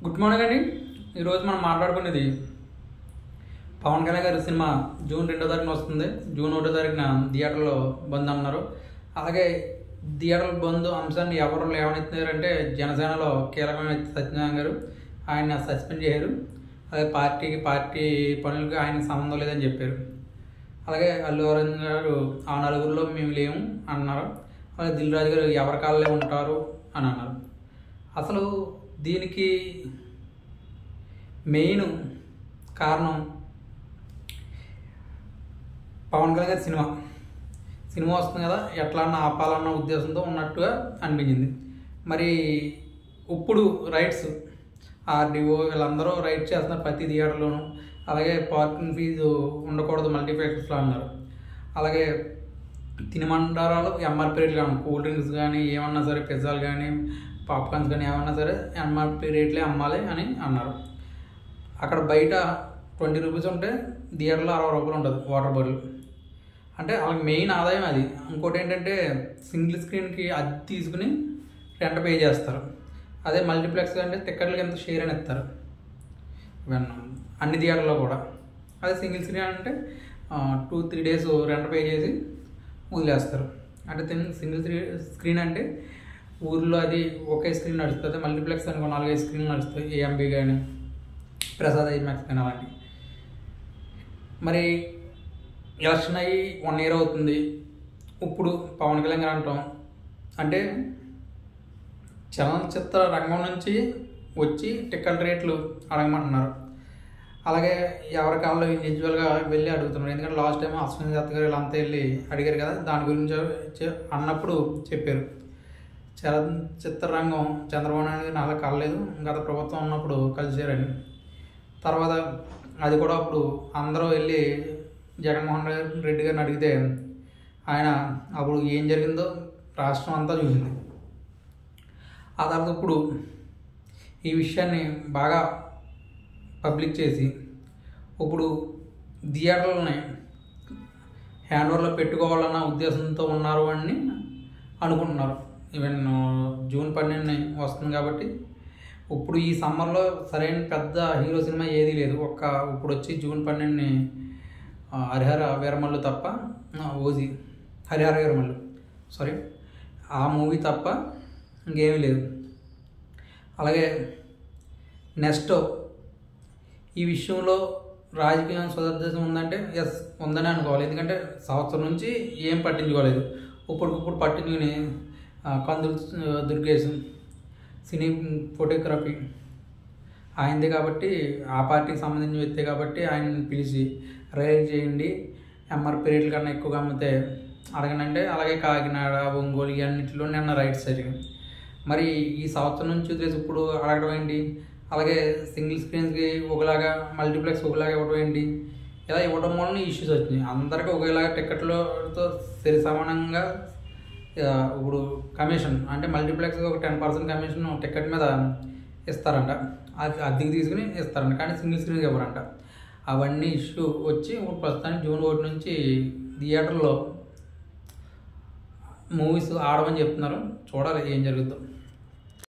Good morning అండి. ఈరోజు మనం మాట్లాడుకునేది పవన్ కళ్యాణ్ గారి సినిమా జూన్ 2వ తారీఖున వస్తుంది. జూన్ 1వ తారీఖున థియేటర్లో బంద్ అన్నారు. అలాగే థియేటర్ బంద్ అంశాన్ని ఎవరు లేవనెత్తారంటే జనసేనలో కీలకమైన వ్యక్తి సత్యనారాయణ గారు. ఆయన సస్పెండ్ చేశారు. అలాగే పార్టీ పనులకు ఆయనకు సంబంధం లేదని చెప్పారు. అలాగే అల్లు అరవింద్ గారు ఆ నలుగురిలో మేము లేము అన్నారు. అలాగే దిల్ రాజు గారు ఎవరి కాళ్ళే ఉంటారు అని అన్నారు. అసలు దీనికి మెయిన్ కారణం పవన్ కళ్యాణ్ గారి సినిమా వస్తుంది కదా, ఎట్లా ఆపాలన్న ఉద్దేశంతో ఉన్నట్టుగా అనిపించింది. మరి ఇప్పుడు రైట్స్ ఆర్డీఓ వీళ్ళందరూ రైట్ చేస్తున్నారు ప్రతి థియేటర్లోనూ. అలాగే పార్కింగ్ ఫీజు ఉండకూడదు మల్టీప్లెక్స్లో అన్నారు. అలాగే తినుబండారాలు ఎంఆర్పీ రేట్లు కానీ కూల్ డ్రింక్స్ కానీ ఏమన్నా సరే పిజ్జాలు కానీ పాప్కార్న్స్ కానీ ఏమన్నా సరే ఎంఆర్పీ రేట్లే అమ్మాలి అని అన్నారు. అక్కడ బయట 20 రూపీస్ ఉంటే థియేటర్లో 60 రూపాయలు ఉంటుంది వాటర్ బాటిల్. అంటే వాళ్ళకి మెయిన్ ఆదాయం అది. ఇంకోటి ఏంటంటే సింగిల్ స్క్రీన్కి అది తీసుకుని రెంట్ పే చేస్తారు. అదే మల్టీప్లెక్స్ అంటే టికెట్లకి ఎంత షేర్ అని ఇస్తారు అన్ని థియేటర్లో కూడా. అదే సింగిల్ స్క్రీన్ అంటే 2-3 డేస్ రెంట్ పే చేసి వదిలేస్తారు. అంటే సింగిల్ స్క్రీన్ అంటే ఊర్లో అది ఒకే స్క్రీన్ నడుస్తుంది. మల్టీప్లెక్స్ అనుకో 4-5 స్క్రీన్లు నడుస్తాయి. ఏఎంబి కానీ ప్రసాద్ ఐమాక్స్ కానీ అలాంటివి. మరి ఎలక్షన్ అయ్యి 1 ఇయర్ అవుతుంది. ఇప్పుడు పవన్ కళ్యాణ్ గారు అంటాం అంటే చలనచిత్ర రంగం నుంచి వచ్చి టికెట్ రేట్లు అడగమంటున్నారు. అలాగే ఎవరి కాలంలో ఇండివిజువల్గా వెళ్ళి అడుగుతున్నారు. ఎందుకంటే లాస్ట్ టైం అశ్విని దత్ గారు వీళ్ళంతా వెళ్ళి అడిగారు కదా, దాని గురించి అన్నప్పుడు చెప్పారు చలనచిత్ర రంగం చంద్రబాబు నాయుడు గారిని అలా కలలేదు, గత ప్రభుత్వం ఉన్నప్పుడు కలిసారని. తర్వాత అది కూడా అప్పుడు అందరూ వెళ్ళి జగన్మోహన్ రెడ్డి గారిని అడిగితే ఆయన అప్పుడు ఏం జరిగిందో రాష్ట్రం అంతా చూసింది. ఆ తర్వాత ఇప్పుడు ఈ విషయాన్ని బాగా పబ్లిక్ చేసి ఇప్పుడు థియేటర్లని హ్యాండ్ ఓవర్లో పెట్టుకోవాలన్న ఉద్దేశంతో ఉన్నారు అని అనుకుంటున్నారు. ఈవెన్ జూన్ 12 వస్తుంది కాబట్టి ఇప్పుడు ఈ సమ్మర్లో సరైన పెద్ద హీరో సినిమా ఏదీ లేదు. ఇప్పుడు వచ్చి జూన్ 12 హరిహర వీరమల్లు తప్ప హరిహర వీరమల్లు ఆ మూవీ తప్ప ఇంకేమీ లేదు. అలాగే నెక్స్ట్ ఈ విషయంలో రాజకీయం సదుద్దేశం ఉందంటే ఎస్ ఉందని అనుకోవాలి. ఎందుకంటే సంవత్సరం నుంచి ఏం పట్టించుకోలేదు. ఇప్పుడు పట్టించుకుని కందులు దుర్గేశ్ సినీ ఫోటోగ్రఫీ ఆయనదే కాబట్టి ఆ పార్టీకి సంబంధించిన వ్యక్తే కాబట్టి ఆయన్ని పిలిచి రైల్ చేయండి, ఎంఆర్పీ రేట్ల కన్నా ఎక్కువగా అమ్మితే అడగనంటే. అలాగే కాకినాడ ఒంగోలు అన్నింటిలో నిన్న రైట్స్ జరిగింది. మరి ఈ సంవత్సరం నుంచి వదిలేసి ఇప్పుడు అడగడం ఏంటి? అలాగే సింగిల్ స్క్రీన్స్కి ఒకలాగా మల్టీప్లెక్స్ ఒకలాగా ఇవ్వడం ఏంటి? ఇలా ఇవ్వడం వలన ఇష్యూస్ వచ్చినాయి. అందరికీ ఒకేలాగా టికెట్లతో సరి సమానంగా ఇప్పుడు కమిషన్ అంటే మల్టీప్లెక్స్కి ఒక 10% కమిషన్ టికెట్ మీద ఇస్తారంట. అది అద్దెకి తీసుకుని ఇస్తారంట, కానీ సింగిల్ స్క్రీన్కి ఇవ్వరంట. అవన్నీ ఇష్యూ వచ్చి ఇప్పుడు ప్రస్తుతానికి జూన్ 1 నుంచి థియేటర్లో మూవీస్ ఆడమని చెప్తున్నారు. చూడాలి ఏం జరుగుతుందో.